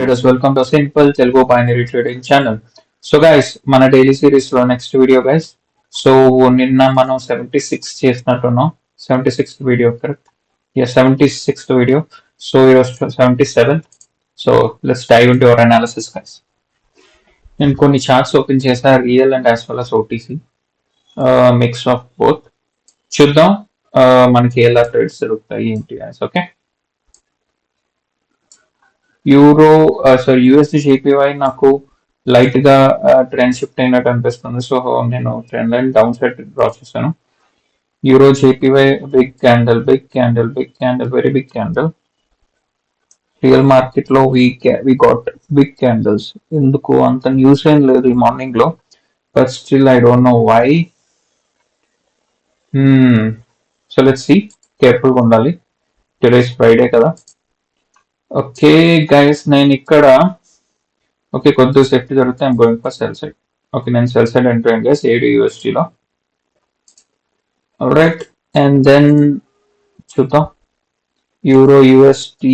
traders, welcome to Simple Telugu Binary Trading Channel. So guys, మన daily series లో next video guys. So నిన్న మనం 76 చేసినట్టున్నాం. 76th video correct? Yeah 76th video. So ఈరోజు 77. So let's dive into your analysis guys. నేను కొన్ని charts open చేసా, real and as well as OTC mix of both. చూద్దాం మనకి ఎలా ట్రేడ్స్ జరుగుతాయి ఏంటి guys. Okay, euro USD JPY నాకు లైట్ గా ట్రెండ్ షిఫ్ట్ అయినట్టు అనిపిస్తుంది. సో నేను trend line down side draw చేశాను. Euro JPY big candle, big candle, big candle, very big candle. Real market లో వి గాట్ బిగ్ క్యాండిల్స్. ఎందుకు అంత news ఏం లేదు ఈ మార్నింగ్ లో, but still I don't know why. So let's see, careful గా ఉండాలి. టుడేస్ ఫ్రైడే కదా. ఓకే గైస్, నేను ఇక్కడ ఓకే కొద్దిగా సేఫ్టీ జరుగుతుంది. I'm going for sell side. Okay, నేను సెల్ సైడ్ ఎంటర్ అయ్యాను గైస్ AUD/USD లో. రైట్, అండ్ దెన్ చూద్దాం యూరో USD,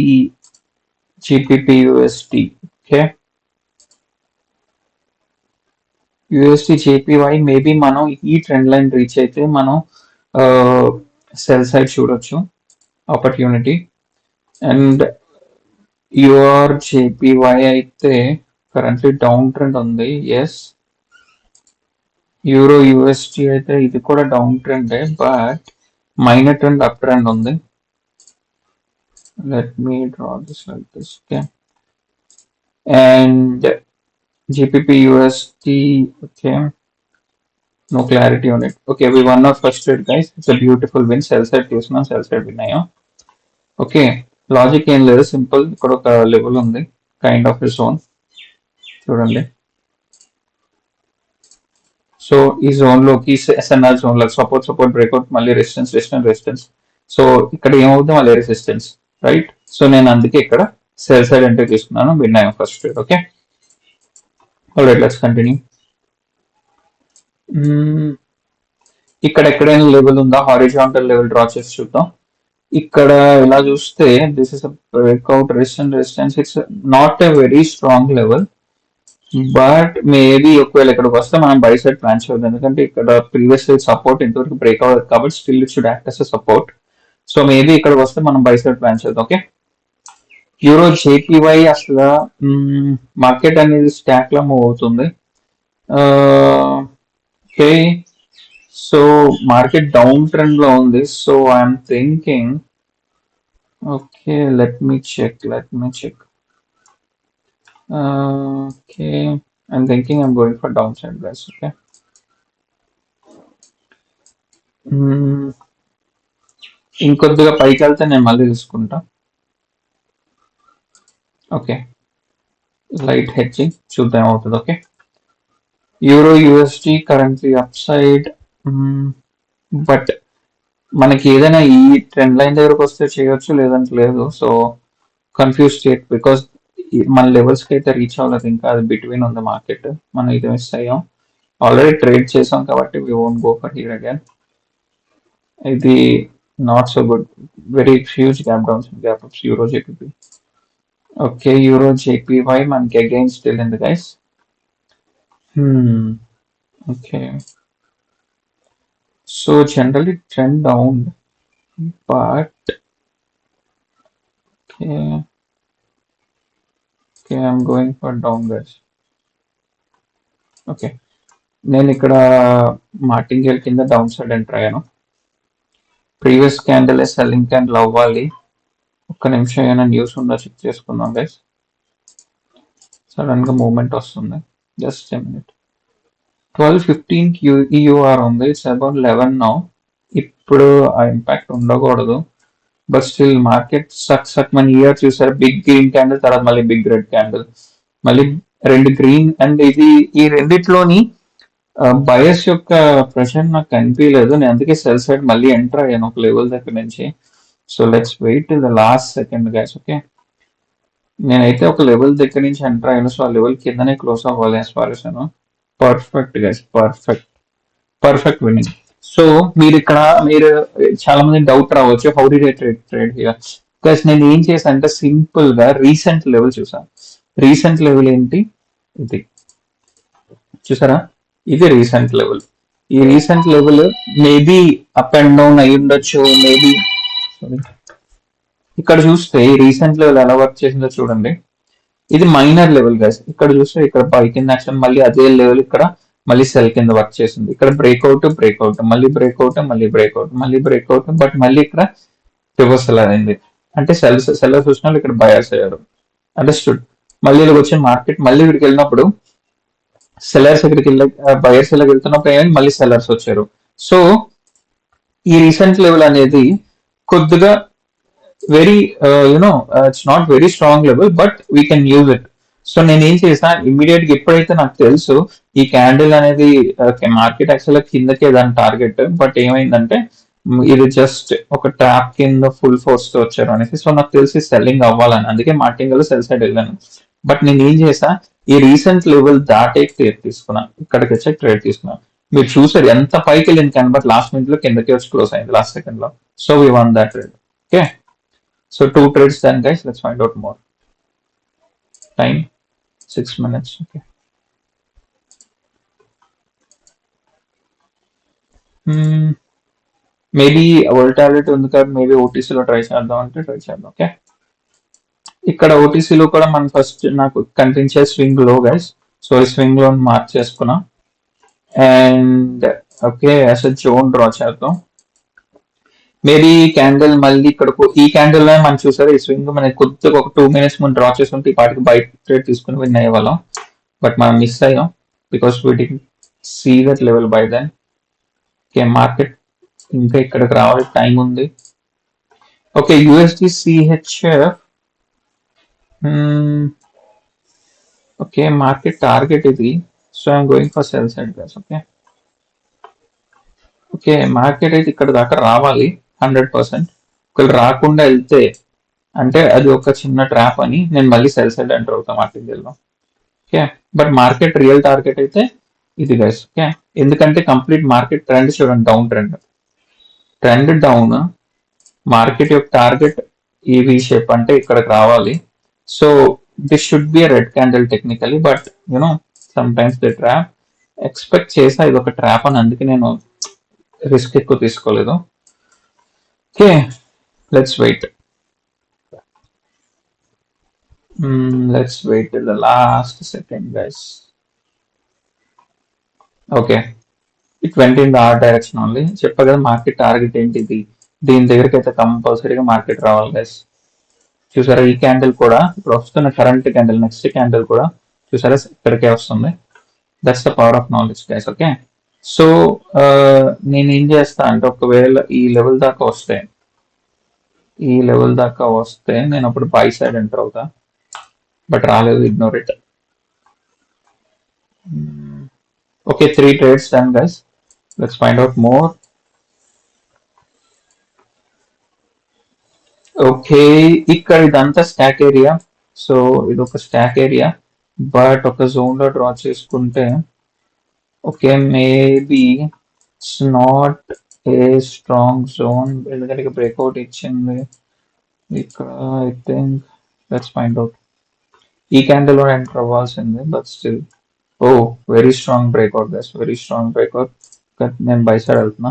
GBP USD. ఓకే, USD JPY మేబీ మనం ఈ ట్రెండ్ లైన్ రీచ్ అయితే మనం సెల్ సైడ్ చూడొచ్చు ఆపర్చునిటీ. అండ్ యూఆర్ JPY అయితే కరెంట్లీ డౌన్ ట్రెండ్ ఉంది. ఎస్, యూరో USD అయితే ఇది కూడా down trend, but minor trend up trend ఉంది. Let me draw this like this. Okay, and GBP USD, okay, no clarity on it. Okay, we won our first trade guys. It's a beautiful win. Sell side తీసుకున్నాం, sell side win అయ్యాం. Okay, logic ఏం లేదు, simple. ఇక్కడ ఒక level ఉంది, kind of zone చూడండి. So ఈ zone లోకి SNR జోన్ లో సపోర్ట్ బ్రేక్అవుట్, మళ్ళీ రెసిస్టెన్స్. సో ఇక్కడ ఏమవుతుంది, మళ్ళీ రెసిస్టెన్స్, రైట్? సో నేను అందుకే ఇక్కడ సెల్ సైడ్ ఎంట్రీ తీసుకున్నాను, విన్ అయ్యాం first trade. Okay, alright, let's continue. ఇక్కడ ఎక్కడైనా లెవెల్ ఉందా, హారిజాంటల్ లెవెల్ డ్రా చేసి చూద్దాం. ఇక్కడ ఇలా చూస్తే this is breakout, resistance. It's not a very strong level, but maybe ఒకవేళ ఇక్కడికి వస్తే మనం బై సైడ్ ప్లాన్ చేయదు, ఎందుకంటే ఇక్కడ ప్రీవియస్ సపోర్ట్ ఇంతవరకు బ్రేక్ అవ్వదు కాబట్టి still it should act as a support. So maybe ఇక్కడికి వస్తే మనం బై సైడ్ ప్లాన్ చేద్దాం. ఓకే, యూరో JPY అసలు మార్కెట్ అనేది స్టాక్ లో మూవ్ అవుతుంది. Okay, so market down trend లో ఉంది. So I'm thinking, okay, let me check. Okay, I'm thinking I'm going for downside guys. Okay, ఇంకొద్దిగా పైకి వెళ్తే నేను మళ్ళీ తీసుకుంటా. ఓకే, లైట్ హెడ్జింగ్ చూద్దాం ఏమవుతుంది. Okay, euro USD currently up side, but మనకి ఏదైనా ఈ ట్రెండ్ లైన్ దగ్గరకు వస్తే చేయొచ్చు, లేదంటే లేదు. సో కన్ఫ్యూజ్ స్టేట్, బికాస్ మన లెవెల్స్ కి అయితే రీచ్ అవ్వలేదు ఇంకా, అది బిట్వీన్ ఉంది మార్కెట్. మనం ఇది మిస్ అయ్యాం, ఆల్రెడీ ట్రేడ్ చేసాం కాబట్టి we won't go for here again. ఇది not so good, very huge gap ups euro JPP. Okay, euro JPY మనకి అగైన్ స్టిల్ ఉంది guys. Okay, so generally trend down, but okay, I'm going for down guys. Okay, నేను ఇక్కడ martingale కింద down side enter అయ్యాను. Previous candle selling candle అవ్వాలి. ఒక్క నిమిషం, ఏమైనా న్యూస్ ఉందో చెక్ చేసుకుందాం గైస్. సడన్ గా మూవ్మెంట్ వస్తుంది, జస్ట్ ఎ మినిట్. 12:15 EUR ఉంది, ఇట్స్ అబౌట్ 11 నౌ. ఇప్పుడు ఆ ఇంపాక్ట్ ఉండకూడదు, బట్ స్టిల్ మార్కెట్ సక్ మన ఇయర్ చూసారు, బిగ్ గ్రీన్ క్యాండిల్, తర్వాత మళ్ళీ బిగ్ రెడ్ క్యాండిల్, మళ్ళీ రెండు గ్రీన్. అండ్ ఇది ఈ రెండిట్లోని బయస్ యొక్క ప్రెషర్ నాకు కనిపించలేదు, నేను అందుకే సెల్ సైడ్ మళ్ళీ ఎంటర్ అయ్యాను ఒక లెవెల్ దగ్గర నుంచి. So let's wait the last second guys. Okay, నేనైతే ఒక లెవెల్ దగ్గర నుంచి ఎంటర్ అయ్యాను, సో ఆ లెవెల్ కిందనే క్లోజ్ అవ్వాలి as far as I know. Perfect guys, perfect winning. So మీరు చాలా మంది డౌట్ రావచ్చు, how did they trade here guys. నేను ఏం చేశాను అంటే సింపుల్ గా రీసెంట్ లెవెల్ చూసాను. రీసెంట్ లెవెల్ ఏంటి, ఇది చూసారా, ఇది రీసెంట్ లెవెల్. ఈ recent level maybe up and down అయి ఉండొచ్చు, మేబీ. ఇక్కడ చూస్తే ఈ రీసెంట్ లెవెల్ ఎలా వర్క్ చేసిందో చూడండి. ఇది మైనర్ లెవెల్ గైస్. ఇక్కడ చూస్తే ఇక్కడ బై కింద యాక్షన్, మళ్ళీ అదే లెవెల్ ఇక్కడ మళ్ళీ సెల్ కింద వర్క్ చేసింది. ఇక్కడ బ్రేక్అవుట్ బ్రేక్అవుట్, మళ్ళీ బ్రేక్అవుట్, మళ్ళీ బ్రేక్అవుట్, మళ్ళీ బ్రేక్అవుట్, బట్ మళ్ళీ ఇక్కడ రివర్సల్ అయింది. అంటే సెల్లర్స్ వచ్చిన వాళ్ళు ఇక్కడ బయర్స్ అయ్యారు. అండర్స్టూడ్. మళ్ళీ ఇలాగ వచ్చిన మార్కెట్ మళ్ళీ ఇక్కడికి వెళ్ళినప్పుడు సెల్లర్స్ ఇక్కడికి వెళ్ళి బయర్స్ ఇలా వెళ్తున్నప్పుడు ఏమైంది, మళ్ళీ సెల్లర్స్ వచ్చారు. సో ఈ రీసెంట్ లెవెల్ అనేది కొద్దిగా very you know it's not very strong level, but we can use it. So నేను ఏం చేసా, ఇమీడియట్ గా ఎప్పుడైతే నాకు తెలుసు ఈ క్యాండిల్ అనేది మార్కెట్ యాక్చువల్ కిందకే దాని టార్గెట్, బట్ ఏమైందంటే ఇది జస్ట్ ఒక ట్రాప్ కింద ఫుల్ ఫోర్స్ తో వచ్చారు అనేసి. సో నాకు తెలిసి సెల్లింగ్ అవ్వాలని, అందుకే మార్కెటింగ్ లో సెల్ సైడ్ వెళ్ళాను. బట్ నేను ఏం చేసా, ఈ రీసెంట్ లెవెల్ దాటే ట్రేడ్ తీసుకున్నా, ఇక్కడికి వచ్చే ట్రేడ్ తీసుకున్నా. మీరు చూసారు ఎంత పైకి వెళ్ళింది కానీ, బట్ లాస్ట్ మినిట్ లో కిందకి వచ్చి క్లోజ్ అయింది లాస్ట్ సెకండ్ లో. So we want that trade. Okay, so 2 trades done guys. Let's find out more. Time 6 minutes. Okay. Maybe volatility ఉంది కదా, మేబీ ఓటీసీలో ట్రై చేద్దాం అంటే ట్రై చేద్దాం. ఓకే, ఇక్కడ ఓటీసీలో కూడా మనం ఫస్ట్ నాకు కనిపించే స్వింగ్ లో గైస్. సో ఈ స్వింగ్ లో మార్క్ చేసుకున్నాం and okay as a zone draw చేద్దాం. మేబీ క్యాండిల్ మళ్ళీ ఇక్కడ ఈ క్యాండిల్ లో మనం చూసారు ఈ స్వింగ్ మనకి కొద్దిగా ఒక 2 minutes ముందు డ్రా చేసుకుంటే ఈ పాటికి బయట ట్రేడ్ తీసుకుని విన్ అయ్యే వాళ్ళం. బట్ మనం మిస్ అయ్యాం because we did see that level by then. Okay, market ఇంకా ఇక్కడికి రావాలి, టైం ఉంది. Okay, USD CHF. Okay, market target ఇది. So I'm going for sell side guys. Okay okay, market అయితే ఇక్కడ దాకా రావాలి 100%. ఒకవేళ రాకుండా వెళ్తే అంటే అది ఒక చిన్న ట్రాప్ అని నేను మళ్ళీ సెల్ సైడ్ ఎంటర్ అవుతాను మార్కెట్ లో. Okay, but market real target అయితే ఇది గైస్. ఓకే, ఎందుకంటే కంప్లీట్ మార్కెట్ ట్రెండ్ చూడండి, డౌన్ ట్రెండ్ డౌన్. మార్కెట్ యొక్క టార్గెట్ ఈ వి షేప్ అంటే ఇక్కడికి రావాలి. So this should be red candle technically, but you know some times the trap. Expect చేసా ఇది ఒక ట్రాప్ అని, అందుకే నేను రిస్క్ ఎక్కువ తీసుకోలేదు. Okay, let's wait. Let's wait the last second guys. Okay, it went in the R direction only. చెప్పా కదా మార్కెట్ టార్గెట్ ఏంటిది, దీని దగ్గరికి అయితే కంపల్సరీగా మార్కెట్ రావాలి గైస్. చూసారా ఈ క్యాండిల్ కూడా ఇప్పుడు వస్తున్న కరెంట్ క్యాండిల్, నెక్స్ట్ క్యాండిల్ కూడా చూసారా ఇక్కడికే వస్తుంది. That's the power of knowledge guys. Okay, so నేను ఏం చేస్తా అంటే ఒకవేళ ఈ లెవెల్ దాకా వస్తే నేను అప్పుడు బై సైడ్ ఎంటర్ అవుతా, బట్ రాలేదు, ignore it. Okay, 3 trades done guys. Let's find out more. Okay, ఇక్కడ ఇదంతా స్టాక్ ఏరియా. సో ఇది ఒక స్టాక్ ఏరియా, బట్ ఒక జోన్ లో డ్రా చేసుకుంటే okay maybe it's not a strong zone, ఎందుకంటే బ్రేక్అవుట్ ఇచ్చింది ఇక్కడ. I think let's find out. ఈ క్యాండిల్ లో ఎంటర్ అవ్వాల్సింది, but still oh very strong breakout guys, very strong breakout. నేను బై సైడ్ వెళ్తున్నా,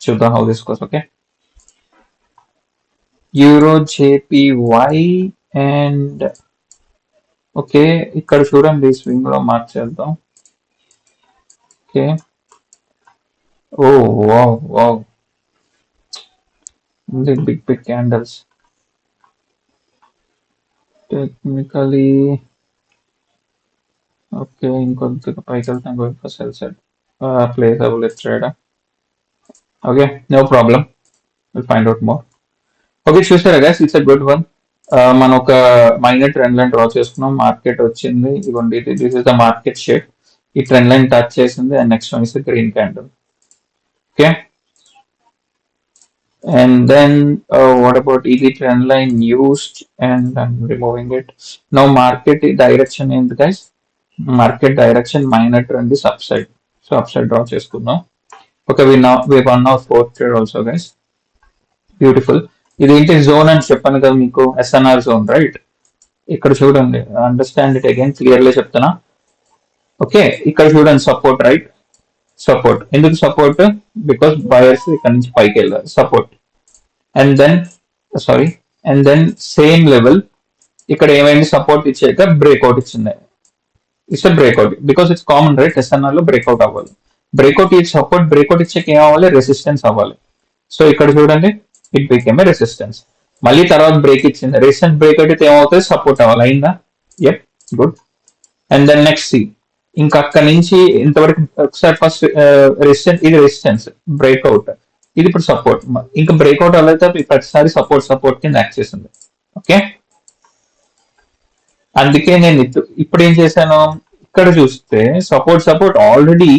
చూద్దాం how this goes. Okay, euro JPY and okay ఇక్కడ చూడండి స్వింగ్ లో మార్క్ చేద్దాం. Okay, oh wow wow, big candles. Technically okay, ఇంకొంత పైకి వెళ్తాం, going for sell side, place అవ్వలేదు trade. Okay, no problem, will find out more. Okay, చూసారా guys, it's a good one. మనం ఒక మైనర్ ట్రెండ్ లైన్ డ్రా చేసుకున్నాం, market వచ్చింది, ఇదిగోండి this is the market shape. ఈ ట్రెండ్ లైన్ టచ్ చేసింది and next one is green candle. Okay, and then what about ఇది trend line used and I'm removing it. Now market direction ఏంటి guys, market direction minor trend is upside. So upside draw చేసుకుందాం. Okay, we won our fourth trade also guys. Beautiful. ఇదేంటి zone అని చెప్పాను కదా మీకు, SNR zone right. ఇక్కడ చూడండి, understand it again, clearly చెప్తున్నా. ఓకే, ఇక్కడ చూడండి సపోర్ట్, రైట్? సపోర్ట్ ఎందుకు సపోర్ట్? బికాస్ బయర్స్ ఇక్కడ నుంచి పైకి వెళ్ళారు, support. And then sorry, and then same level ఇక్కడ ఏమైంది, సపోర్ట్ ఇచ్చాక బ్రేక్అవుట్ ఇచ్చింది. It's breakout because it's common, right? SNR లో బ్రేక్అవుట్ అవ్వాలి. బ్రేక్అవుట్ ఇచ్చి సపోర్ట్, బ్రేక్అవుట్ ఇచ్చాక ఏం అవ్వాలి, రెసిస్టెన్స్ అవ్వాలి. సో ఇక్కడ చూడండి, ఇట్ బికేమ్ ఏ రెసిస్టెన్స్. మళ్ళీ తర్వాత బ్రేక్ ఇచ్చింది, రెసిస్టెన్స్ బ్రేక్అవుట్ అయితే ఏమవుతుంది, సపోర్ట్ అవ్వాలి. అయిందా? Yup, good. And then next see, ఇంకా అక్కడి నుంచి ఇంతవరకు ఒకసారి ఫస్ట్ రెసిస్టెన్స్, ఇది రెసిస్టెన్స్ బ్రేక్అవుట్, ఇది ఇప్పుడు సపోర్ట్. ఇంకా బ్రేక్అవుట్ అవ్వలేదు, ప్రతిసారి సపోర్ట్ సపోర్ట్ కింద యాక్ట్ చేసింది. ఓకే, అందుకే నేను ఇప్పుడు ఏం చేశాను, ఇక్కడ చూస్తే సపోర్ట్ సపోర్ట్ ఆల్రెడీ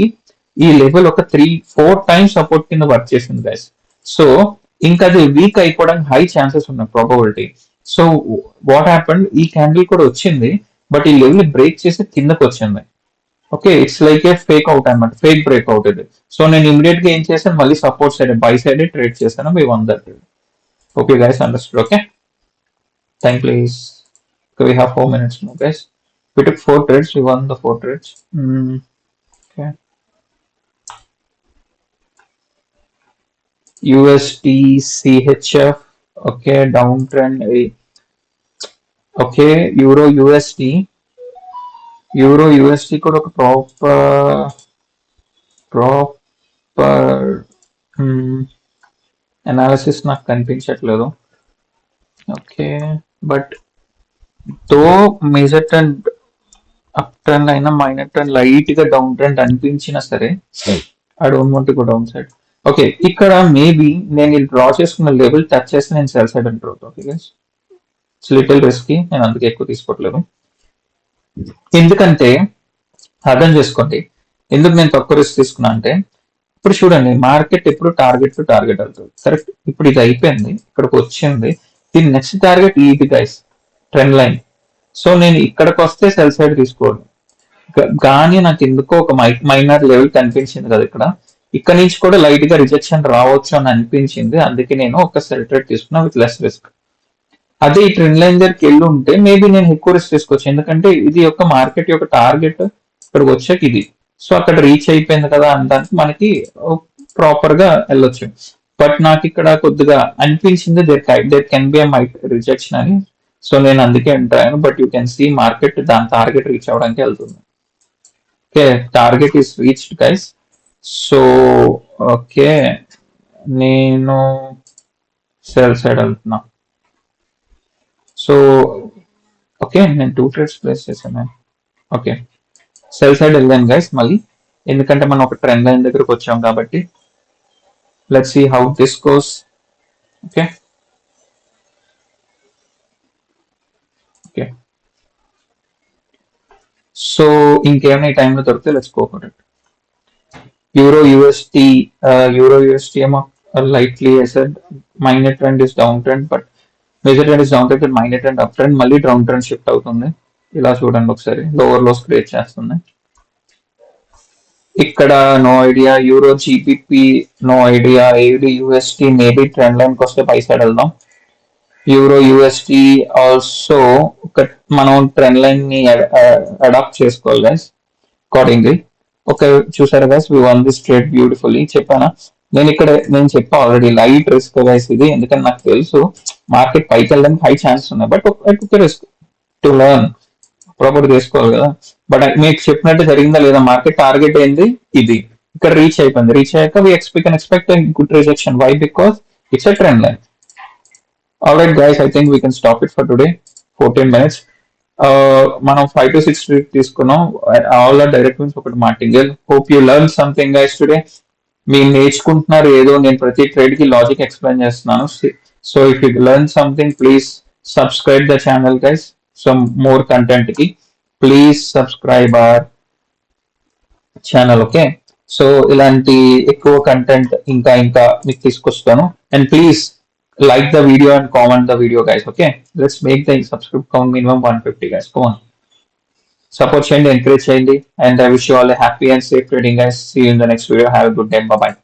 ఈ లెవెల్ ఒక 3-4 టైమ్స్ సపోర్ట్ కింద వర్క్ చేసింది గైస్. సో ఇంకా అది వీక్ అయిపోవడానికి హై ఛాన్సెస్ ఉన్నాయి, ప్రాబబిలిటీ. సో వాట్ హ్యాపెండ్, ఈ క్యాండిల్ కూడా వచ్చింది, బట్ ఈ లెవెల్ బ్రేక్ చేసి కిందకి వచ్చింది. Okay, it's like a fake out అనమాట, ఫేక్ బ్రేక్ అవుట్ ఇది. సో నేను ఇమీడియట్ గా ఏం చేశాను, మళ్ళీ support side buy side trade చేశాను. We won that trade. Okay guys, understood. Okay, thank please. Okay, we have 4 minutes now, guys. We took 4 trades. We won the 4 trades. Okay. USD CHF. Okay, downtrend. Okay, Euro USD. Euro USD కూడా ఒక proper analysis నాకు కనిపించట్లేదు. Okay, but తో major trend up trend అయినా minor trend light గా down trend అనిపించినా సరే, I don't want to go down side. Okay, ఇక్కడ మేబీ నేను డ్రా చేసుకున్న లెవెల్ టచ్ చేస్తే నేను సెల్ సైడ్ ఎంటర్ అవుతాను. Okay guys, it's little risky, నేను అందుకే ఎక్కువ తీసుకోవట్లేదు. ఎందుకంటే అర్థం చేసుకోండి ఎందుకు నేను తక్కువ రిస్క్ తీసుకున్నా అంటే, ఇప్పుడు చూడండి మార్కెట్ ఎప్పుడు టార్గెట్ టు టార్గెట్ వెళ్తుంది, కరెక్ట్? ఇప్పుడు ఇది అయిపోయింది, ఇక్కడికి వచ్చింది, దీని నెక్స్ట్ టార్గెట్ ఇది గైస్, ట్రెండ్ లైన్. సో నేను ఇక్కడికి వస్తే సెల్ సైడ్ తీసుకోవాలి, కానీ నాకు ఎందుకో ఒక మైనర్ లెవెల్ కనిపించింది కదా ఇక్కడ నుంచి కూడా లైట్ గా రిజెక్షన్ రావచ్చు అని అనిపించింది, అందుకే నేను ఒక సెల్ ట్రేడ్ తీసుకున్నా విత్ లెస్ రిస్క్. అదే ఈ ట్రెండ్ లైన్ దగ్గరికి వెళ్ళి ఉంటే మేబీ నేను ఎక్కువ రిస్క్ తీసుకోవచ్చు, ఎందుకంటే ఇది యొక్క మార్కెట్ యొక్క టార్గెట్ ఇక్కడికి వచ్చాక ఇది, సో అక్కడ రీచ్ అయిపోయింది కదా అనడానికి మనకి ప్రాపర్ గా వెళ్ళొచ్చు. బట్ నాకు ఇక్కడ కొద్దిగా అనిపించింది దేర్ కెన్ బి రిజెక్షన్ అని, సో నేను అందుకే ఎంటర్ అయ్యాను. But you can see market దాని టార్గెట్ రీచ్ అవడానికి వెళ్తుంది. Okay, target is reached guys. So okay, నేను సెల్ సైడ్ వెళ్తున్నా. సో ఓకే, నేను 2 ట్రేడ్స్ ప్లేస్ చేశాను. ఓకే, సెల్ సైడ్ వెళ్ళాను గైస్ మళ్ళీ, ఎందుకంటే మనం ఒక ట్రెండ్ లైన్ దగ్గరకు వచ్చాం కాబట్టి. Let's see how this goes. Okay okay, so ఇంకేమైనా ఈ టైంలో దొరికితే let's go for it. Euro USD ఏమో lightly said minor trend is down trend, but major trend is down trend, minor trend up trend, మళ్ళీ down trend shift అవుతుంది. ఇలా చూడండి ఒకసారి, లోవర్ లోస్ క్రియేట్ చేస్తుంది. ఇక్కడ no idea, euro GBP no idea, AUD USD maybe trend లైన్కి వస్తే పై సైడ్ వెళ్దాం. యూరో యూఎస్టీ ఆల్సో ఒక మనం ట్రెండ్ లైన్ ని అడాప్ట్ చేసుకోవాలి గైస్ అకార్డింగ్లీ. ఓకే, చూసారా guys, we won this trade beautifully. చెప్పానా నేను చెప్పా ఆల్రెడీ, లైట్ రిస్క్ గైస్ ఇది, ఎందుకంటే నాకు తెలుసు మార్కెట్ పైకి వెళ్ళడానికి హై ఛాన్సెస్ ఉన్నాయి, బట్ ఒక రిస్క్ టు లెర్న్, ప్రాపర్ చేసుకోవాలి కదా. బట్ మీకు చెప్పినట్టు జరిగిందా లేదా, మార్కెట్ టార్గెట్ ఏంది ఇది, ఇక్కడ రీచ్ అయిపోయింది, రీచ్ అయ్యాక we expect good rejection. Why? Because it's a trend line. Alright guys, I think we can stop it for today. 14 minutes. మనం 5 to 6 తీసుకున్నాం. ఆల్ ఆర్ డైరెక్ట్ మీన్స్ ఒకటి martingale. Hope you learn something guys today. మీరు నేర్చుకుంటున్నారు ఏదో, నేను ప్రతి trade కి logic explain చేస్తున్నాను. So if you learn something please subscribe the channel guys. So more content కి please subscribe our channel. Okay, so ఇలాంటి ఎక్కువ కంటెంట్ ఇంకా మీకు తీసుకొస్తాను. And please like the video and comment the video guys. Okay, let's make the subscribe count minimum 150 guys. Come on, support cheyandi, encourage cheyandi, and I wish you all a happy and safe trading guys. See you in the next video. Have a good day. Bye bye.